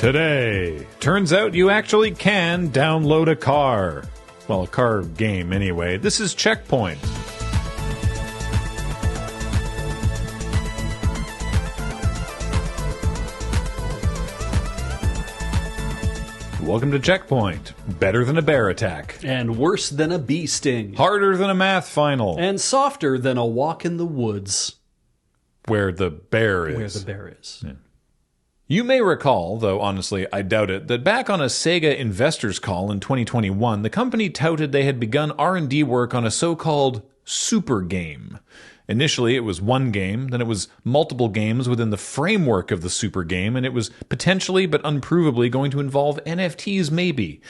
Today, turns out you actually can download a car. Well, a car game anyway. This is CheckPoint. Welcome to CheckPoint. Better than a bear attack. And worse than a bee sting. Harder than a math final. And softer than a walk in the woods. Where the bear is. Where the bear is. Yeah. You may recall, though honestly I doubt it, that back on a Sega investors call in 2021, the company touted they had begun R&D work on a so-called super game. Initially, it was one game, then it was multiple games within the framework of the super game, and it was potentially but unprovably going to involve NFTs maybe.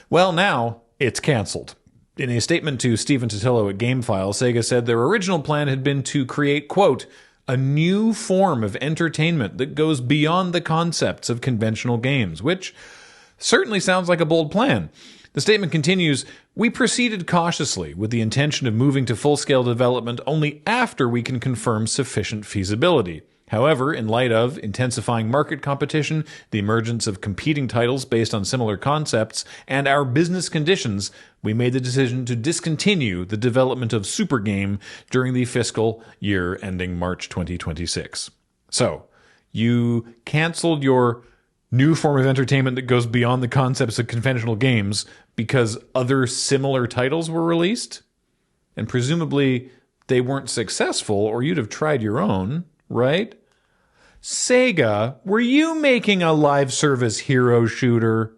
Well, now it's canceled. In a statement to Stephen Totilo at GameFile, Sega said their original plan had been to create, quote, a new form of entertainment that goes beyond the concepts of conventional games, which certainly sounds like a bold plan. The statement continues, we proceeded cautiously with the intention of moving to full-scale development only after we can confirm sufficient feasibility. However, in light of intensifying market competition, the emergence of competing titles based on similar concepts, and our business conditions, we made the decision to discontinue the development of Super Game during the fiscal year ending March 2026. So, you canceled your new form of entertainment that goes beyond the concepts of conventional games because other similar titles were released? And presumably they weren't successful, or you'd have tried your own, right? Sega, were you making a live service hero shooter?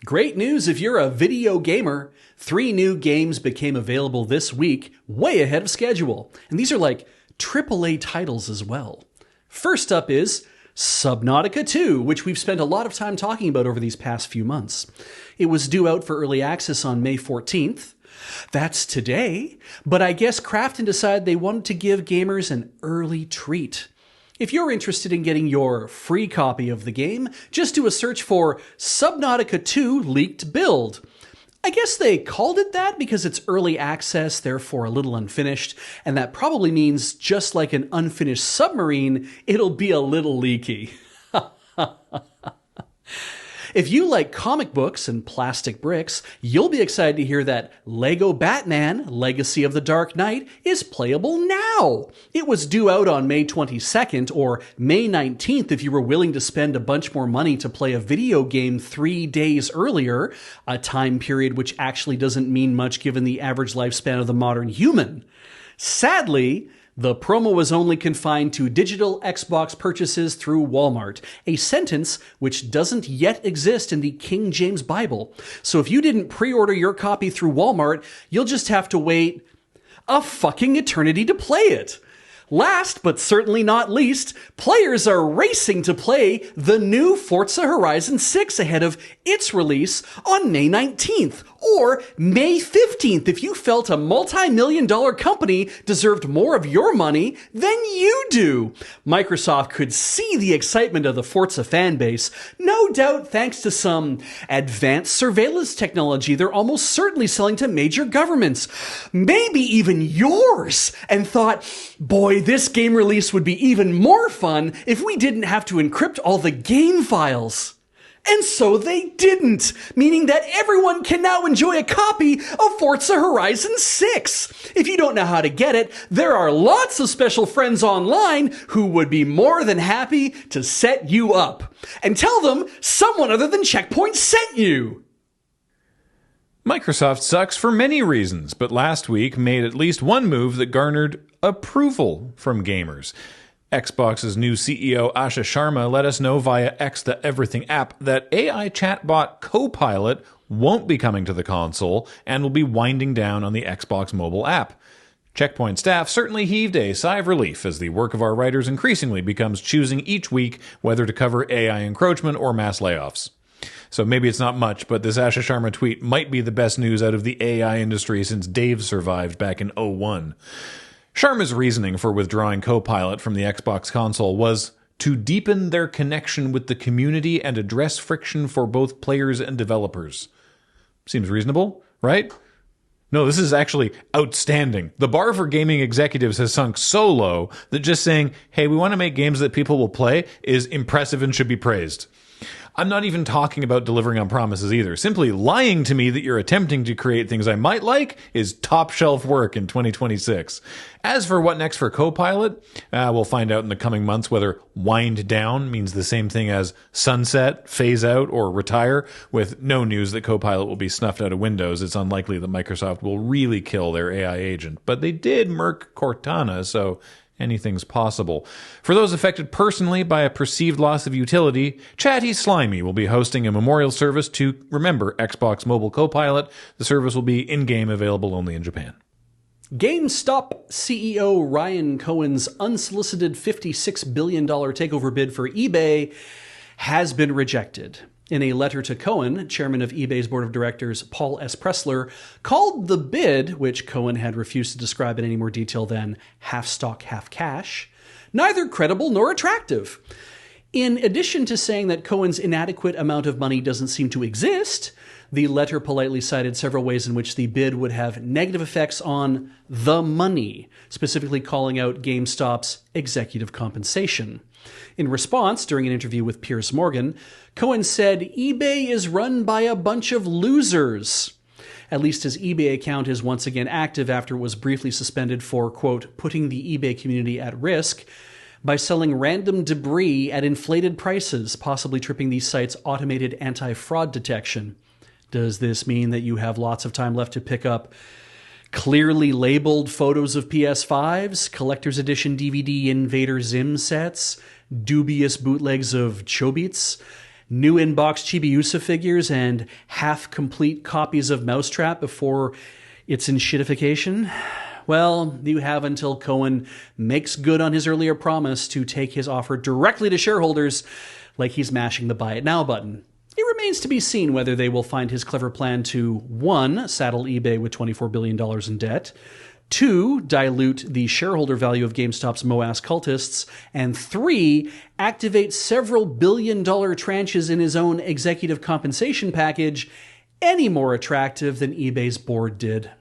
Great news if you're a video gamer. 3 new games became available this week, way ahead of schedule. And these are like AAA titles as well. First up is Subnautica 2, which we've spent a lot of time talking about over these past few months. It was due out for early access on May 14th. That's today, but I guess Krafton decided they wanted to give gamers an early treat. If you're interested in getting your free copy of the game, just do a search for Subnautica 2 Leaked Build. I guess they called it that because it's early access, therefore a little unfinished, and that probably means just like an unfinished submarine, it'll be a little leaky. If you like comic books and plastic bricks, you'll be excited to hear that Lego Batman Legacy of the Dark Knight is playable now. It was due out on May 22nd or May 19th if you were willing to spend a bunch more money to play a video game 3 days earlier, a time period which actually doesn't mean much given the average lifespan of the modern human. Sadly, the promo was only confined to digital Xbox purchases through Walmart, a sentence which doesn't yet exist in the King James Bible. So if you didn't pre-order your copy through Walmart, you'll just have to wait a fucking eternity to play it. Last, but certainly not least, players are racing to play the new Forza Horizon 6 ahead of its release on May 19th, or May 15th if you felt a multi-million-dollar company deserved more of your money than you do. Microsoft could see the excitement of the Forza fan base, no doubt thanks to some advanced surveillance technology they're almost certainly selling to major governments, maybe even yours, and thought, boy, this game release would be even more fun if we didn't have to encrypt all the game files. And so they didn't, meaning that everyone can now enjoy a copy of Forza Horizon 6. If you don't know how to get it, there are lots of special friends online who would be more than happy to set you up. And tell them someone other than CheckPoint sent you. Microsoft sucks for many reasons, but last week made at least one move that garnered approval from gamers. Xbox's new CEO Asha Sharma let us know via X the Everything app that AI chatbot Copilot won't be coming to the console and will be winding down on the Xbox mobile app. CheckPoint staff certainly heaved a sigh of relief as the work of our writers increasingly becomes choosing each week whether to cover AI encroachment or mass layoffs. So maybe it's not much, but this Asha Sharma tweet might be the best news out of the AI industry since Dave survived back in 2001. Sharma's reasoning for withdrawing Copilot from the Xbox console was to deepen their connection with the community and address friction for both players and developers. Seems reasonable, right? No, this is actually outstanding. The bar for gaming executives has sunk so low that just saying, hey, we want to make games that people will play is impressive and should be praised. I'm not even talking about delivering on promises either. Simply lying to me that you're attempting to create things I might like is top shelf work in 2026. As for what next for Copilot, we'll find out in the coming months whether wind down means the same thing as sunset, phase out, or retire. With no news that Copilot will be snuffed out of Windows, it's unlikely that Microsoft will really kill their AI agent. But they did murk Cortana, so anything's possible. For those affected personally by a perceived loss of utility, Chatty Slimy will be hosting a memorial service to remember Xbox Mobile Copilot. The service will be in-game, available only in Japan. GameStop CEO Ryan Cohen's unsolicited $56 billion takeover bid for eBay has been rejected. In a letter to Cohen, chairman of eBay's board of directors Paul S. Pressler called the bid, which Cohen had refused to describe in any more detail than half stock, half cash, neither credible nor attractive. In addition to saying that Cohen's inadequate amount of money doesn't seem to exist, the letter politely cited several ways in which the bid would have negative effects on the money, specifically calling out GameStop's executive compensation. In response, during an interview with Piers Morgan, Cohen said eBay is run by a bunch of losers. At least his eBay account is once again active after it was briefly suspended for, quote, putting the eBay community at risk by selling random debris at inflated prices, possibly tripping the site's automated anti-fraud detection. Does this mean that you have lots of time left to pick up clearly labeled photos of PS5s, collector's edition DVD Invader Zim sets, dubious bootlegs of Chobits, new in-box Chibiusa figures, and half-complete copies of Mousetrap before its enshittification? Well, you have until Cohen makes good on his earlier promise to take his offer directly to shareholders, like he's mashing the Buy It Now button. It remains to be seen whether they will find his clever plan to 1. Saddle eBay with $24 billion in debt, 2. Dilute the shareholder value of GameStop's Moas cultists, and 3. Activate several billion-dollar tranches in his own executive compensation package any more attractive than eBay's board did.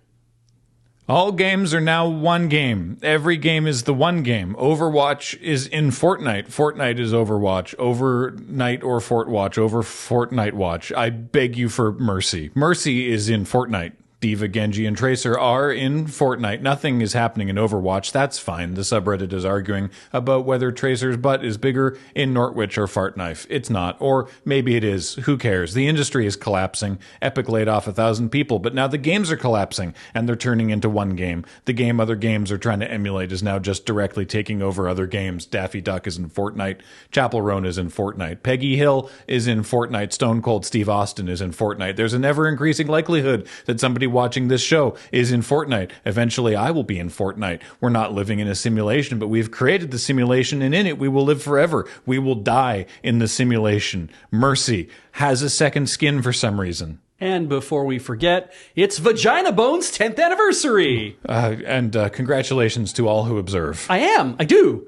All games are now one game. Every game is the one game. Overwatch is in Fortnite. Fortnite is Overwatch. Overnight or Fortwatch over Fortnite Watch. I beg you for mercy. Mercy is in Fortnite. Diva, Genji, and Tracer are in Fortnite. Nothing is happening in Overwatch. That's fine. The subreddit is arguing about whether Tracer's butt is bigger in Norwich or Fartknife. It's not. Or maybe it is. Who cares? The industry is collapsing. Epic laid off 1,000 people, but now the games are collapsing, and they're turning into one game. The game other games are trying to emulate is now just directly taking over other games. Daffy Duck is in Fortnite. Chapel Roan is in Fortnite. Peggy Hill is in Fortnite. Stone Cold Steve Austin is in Fortnite. There's an ever-increasing likelihood that somebody watching this show is in Fortnite. Eventually, I will be in Fortnite. We're not living in a simulation, but we've created the simulation, and in it, we will live forever. We will die in the simulation. Mercy has a second skin for some reason. And before we forget, it's Vagina Bones' 10th anniversary! And congratulations to all who observe. I do!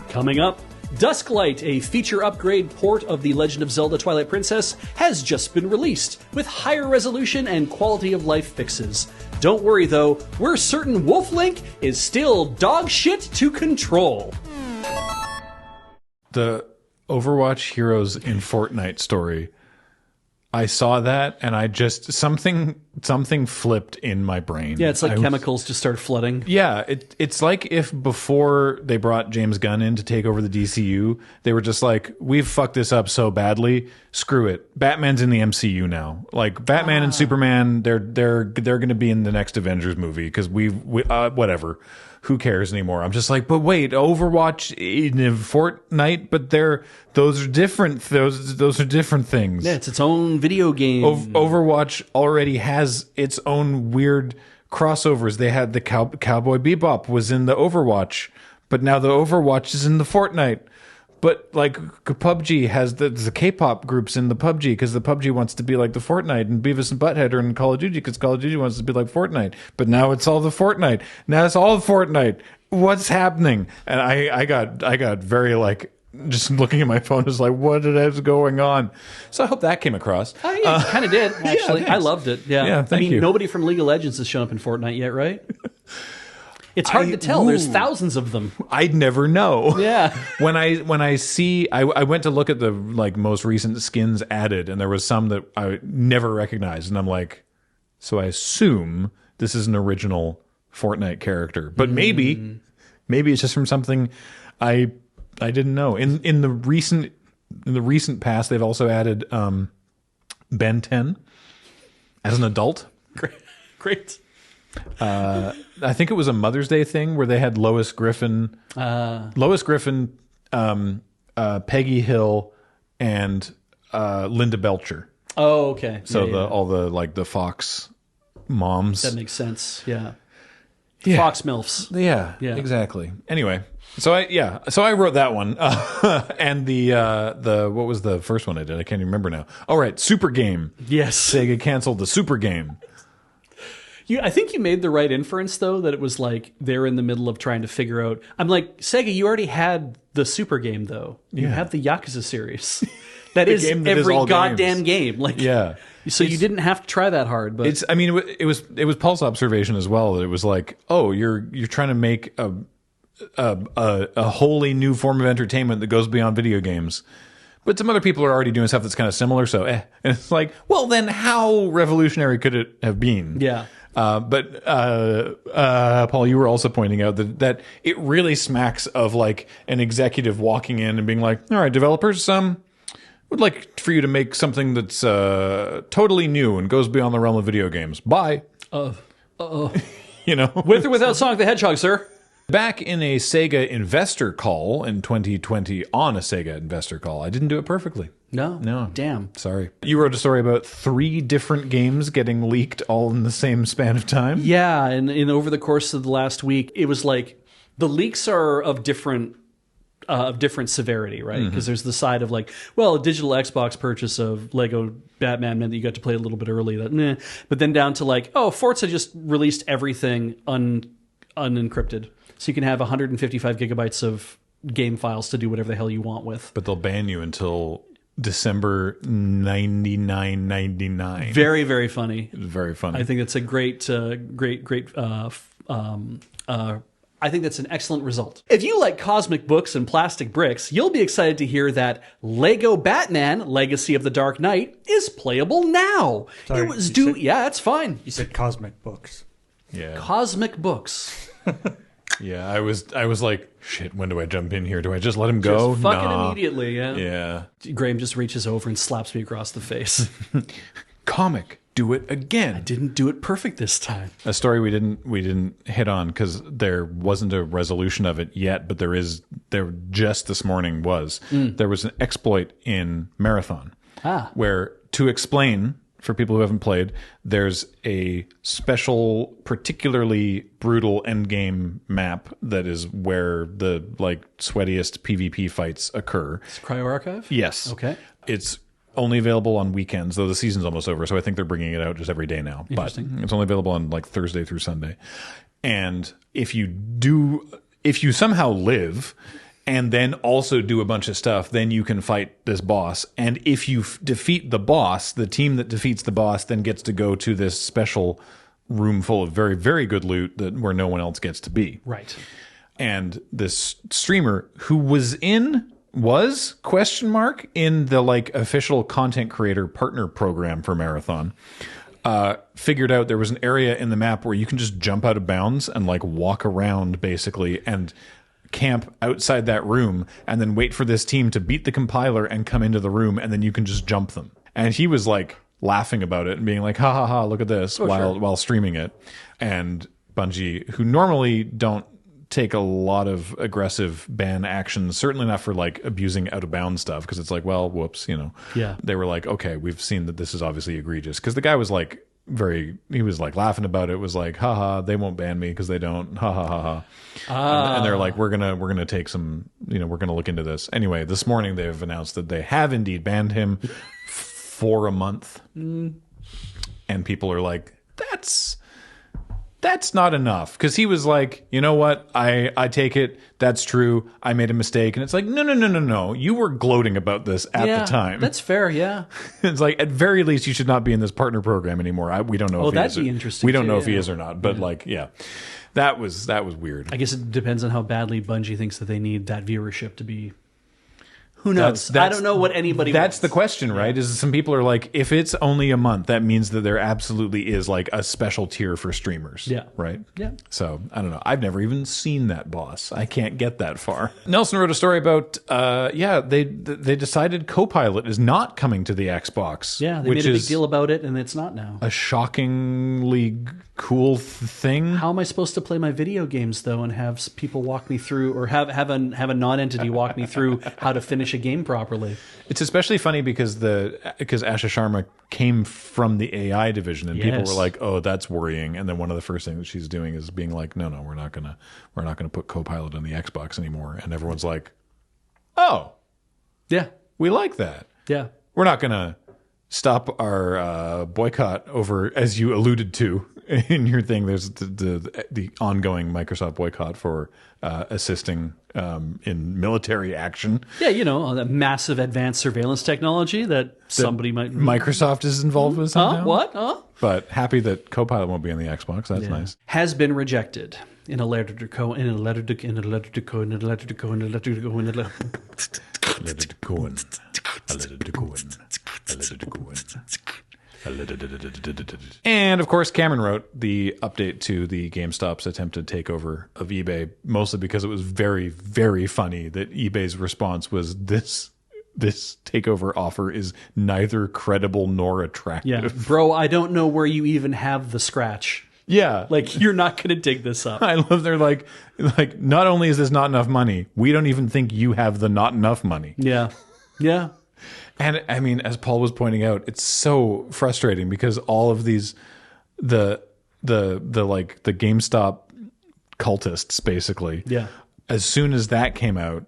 Coming up, Dusklight, a feature upgrade port of The Legend of Zelda Twilight Princess, has just been released, with higher resolution and quality of life fixes. Don't worry though, we're certain Wolf Link is still dog shit to control. The Overwatch Heroes in Fortnite story. I saw that and I just something flipped in my brain. Yeah, it's like chemicals just start flooding. Yeah, it's like if before they brought James Gunn in to take over the DCU, they were just like, we've fucked this up so badly, screw it. Batman's in the MCU now. Like Batman and Superman, they're going to be in the next Avengers movie because we whatever. Who cares anymore? I'm just like, but wait, Overwatch in Fortnite, but those are different. Those are different things. Yeah, it's its own video game. Overwatch already has its own weird crossovers. They had the Cowboy Bebop was in the Overwatch, but now the Overwatch is in the Fortnite. But like PUBG has the K-pop groups in the PUBG because the PUBG wants to be like the Fortnite, and Beavis and Butthead are in Call of Duty because Call of Duty wants to be like Fortnite. But now it's all the Fortnite. Now it's all Fortnite. What's happening? And I got very like just looking at my phone is like, what is going on? So I hope that came across. Oh, yeah, you kind of did, actually. Yeah, I loved it. Yeah, Yeah, thank you. Nobody from League of Legends has shown up in Fortnite yet, right? It's hard to tell. There's thousands of them. I'd never know. Yeah. When I see, I went to look at the most recent skins added, and there was some that I never recognized, and I'm like, so I assume this is an original Fortnite character, but maybe it's just from something I didn't know. In the recent past, they've also added Ben 10 as an adult. Great. I think it was a Mother's Day thing where they had Lois Griffin, Peggy Hill, and Linda Belcher. Oh, okay. So all the Fox moms. That makes sense. Yeah. Yeah. Fox MILFs. Yeah, exactly. Anyway, so I wrote that one, and the what was the first one I did? I can't even remember now. All right, Super Game. Yes. Sega canceled the Super Game. I think you made the right inference, though, that it was like they're in the middle of trying to figure out. I'm like, Sega, you already had the Super Game, though. You have the Yakuza series. That is every goddamn game. Like, yeah. So you didn't have to try that hard. But it was Paul's observation as well that it was like, oh, you're trying to make a wholly new form of entertainment that goes beyond video games. But some other people are already doing stuff that's kind of similar, so And it's like, well, then how revolutionary could it have been? Yeah. But Paul, you were also pointing out that it really smacks of like an executive walking in and being like, all right, developers, would like for you to make something that's totally new and goes beyond the realm of video games. Bye. You know? With or without Sonic the Hedgehog, sir? Back in a Sega investor call in 2020, on a Sega investor call, I didn't do it perfectly. No. Damn. Sorry. You wrote a story about 3 different games getting leaked all in the same span of time? Yeah, and over the course of the last week, it was like the leaks are of different severity, right? Because there's the side of like, well, a digital Xbox purchase of Lego Batman meant that you got to play a little bit early. But then down to like, oh, Forza just released everything unencrypted. So you can have 155 gigabytes of game files to do whatever the hell you want with. But they'll ban you until December 99.99. Very, very funny. Very funny. I think that's a great. I think that's an excellent result. If you like cosmic books and plastic bricks, you'll be excited to hear that Lego Batman: Legacy of the Dark Knight is playable now. Sorry, it was due. Yeah, it's fine. You said cosmic books. Yeah. Cosmic books. Yeah, I was like, shit, when do I jump in here? Do I just let him go? Just fucking immediately, yeah. Yeah. Graham just reaches over and slaps me across the face. Comic, do it again. Didn't do it perfect this time. A story we didn't hit on because there wasn't a resolution of it yet, but there just this morning was. There was an exploit in Marathon where, to explain for people who haven't played, there's a special, particularly brutal endgame map that is where the sweatiest PvP fights occur. It's Cryo Archive? Yes. Okay. It's only available on weekends, though the season's almost over, so I think they're bringing it out just every day now. But it's only available on Thursday through Sunday. And if you somehow live and then also do a bunch of stuff, then you can fight this boss. And if you defeat the boss, the team that defeats the boss then gets to go to this special room full of very, very good loot where no one else gets to be. Right. And this streamer who was in the official content creator partner program for Marathon, figured out there was an area in the map where you can just jump out of bounds and walk around basically and camp outside that room and then wait for this team to beat the compiler and come into the room, and then you can just jump them. And he was laughing about it and being like, ha ha ha, look at this, while streaming it. And Bungie, who normally don't take a lot of aggressive ban actions, certainly not for abusing out of bounds stuff, because it's well, whoops, Yeah. They were like, okay, we've seen that this is obviously egregious, because the guy was he was laughing about it, was haha, they won't ban me because they don't, ha ha ha ha. And they're like, we're gonna take some, we're gonna look into this. Anyway, this morning they have announced that they have indeed banned him for a month. And people are like, that's that's not enough. Because he was like, you know what? I take it. That's true. I made a mistake. And it's like, no. You were gloating about this at the time. That's fair, yeah. It's like, at very least, you should not be in this partner program anymore. We don't know if he is. That'd be interesting. We don't know if he is or not. But that was weird. I guess it depends on how badly Bungie thinks that they need that viewership to be. Who knows? I don't know what anybody That's wants. the question, right? Is some people are like, if it's only a month, that means that there absolutely is like a special tier for streamers. Yeah. Right? Yeah. So, I don't know. I've never even seen that boss. I can't get that far. Nelson wrote a story about, they decided Copilot is not coming to the Xbox. Yeah, they made a big deal about it, and it's not now. A shockingly cool thing. How am I supposed to play my video games, though, and have people walk me through, or have a non-entity walk me through how to finish a game properly? It's especially funny because Asha Sharma came from the AI division, and people were like, "Oh, that's worrying." And then one of the first things that she's doing is being like, "No, we're not gonna put Copilot on the Xbox anymore." And everyone's like, "Oh, Yeah, we like that. yeah. We're not gonna stop our boycott over," as you alluded to in your thing. There's the ongoing Microsoft boycott for assisting in military action. Yeah, the massive advanced surveillance technology that somebody might... Microsoft is involved with somehow. What? Huh? But happy that Copilot won't be on the Xbox. That's nice. Has been rejected in a letter to And of course, Cameron wrote the update to the GameStop's attempted takeover of eBay, mostly because it was very, very funny that eBay's response was this takeover offer is neither credible nor attractive. Yeah, bro, I don't know where you even have the scratch. Yeah. Like, you're not going to dig this up. I love they're like, not only is this not enough money, we don't even think you have the not enough money. Yeah. Yeah. And I mean, as Paul was pointing out, it's so frustrating because all of these, the GameStop cultists, basically. Yeah. As soon as that came out,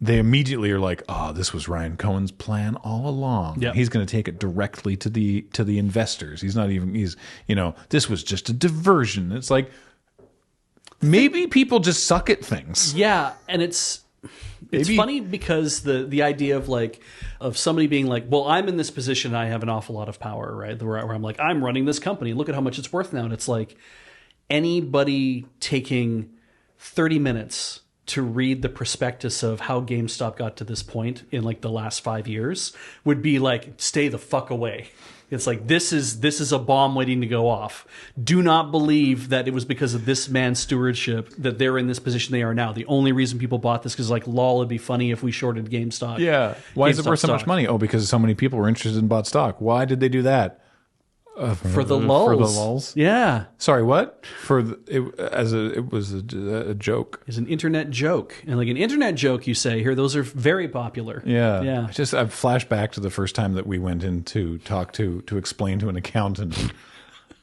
they immediately are like, "Oh, this was Ryan Cohen's plan all along. Yep. He's going to take it directly to the investors. This was just a diversion." It's like, maybe people just suck at things. Yeah, and it's funny because the idea of somebody being like, well, I'm in this position, I have an awful lot of power, right? Where I'm like, I'm running this company. Look at how much it's worth now. And it's like anybody taking 30 minutes to read the prospectus of how GameStop got to this point in like the last 5 years would be like, stay the fuck away. It's like, this is a bomb waiting to go off. Do not believe that it was because of this man's stewardship that they're in this position they are now. The only reason people bought this because like, lol, it'd be funny if we shorted GameStop. Yeah. Why is it GameStop worth so much stock. money? Oh, because so many people were interested in bought stock. Why did they do that? For the lulls. For the lulls? Yeah. Sorry, what? It was a joke. It's an internet joke. And like an internet joke, you say here, those are very popular. Yeah. Yeah. I've flashed back to the first time that we went in to talk to explain to an accountant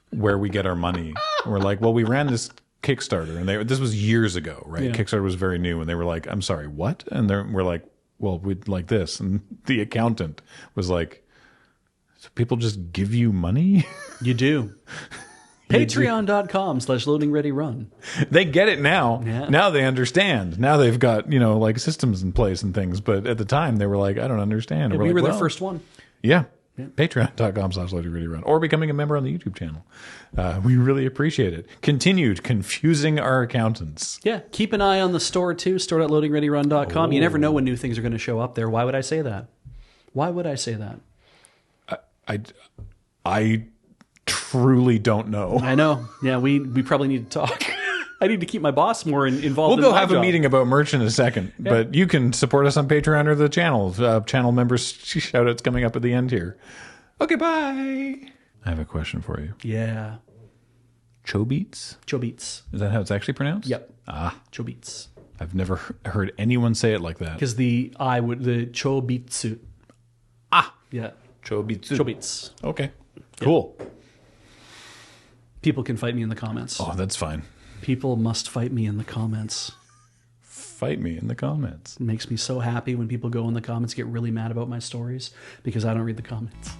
where we get our money. And we're like, well, we ran this Kickstarter, and this was years ago, right? Yeah. Kickstarter was very new, and they were like, I'm sorry, what? And we're like, well, we'd like this. And the accountant was like, so people just give you money? You do. Patreon.com/loadingreadyrun. They get it now. Yeah. Now they understand. Now they've got, like systems in place and things. But at the time they were like, I don't understand. We were their first one. Yeah. Patreon.com/loadingreadyrun, or becoming a member on the YouTube channel. We really appreciate it. Continued confusing our accountants. Yeah. Keep an eye on the store too, store.loadingreadyrun.com. You never know when new things are going to show up there. Why would I say that? Why would I say that? I truly don't know. I know. Yeah, we probably need to talk. I need to keep my boss more involved. We'll go have a meeting about merch in a second, but you can support us on Patreon or the channel. Channel members shout outs coming up at the end here. Okay, bye. I have a question for you. Yeah. Chobits? Chobits. Is that how it's actually pronounced? Yep. Ah. Chobits. I've never heard anyone say it like that. Because the chobitsu. Ah. Yeah. Chobitsu. Chobits. Okay. Cool. People can fight me in the comments. Oh, that's fine. People must fight me in the comments. Fight me in the comments. It makes me so happy when people go in the comments, get really mad about my stories because I don't read the comments.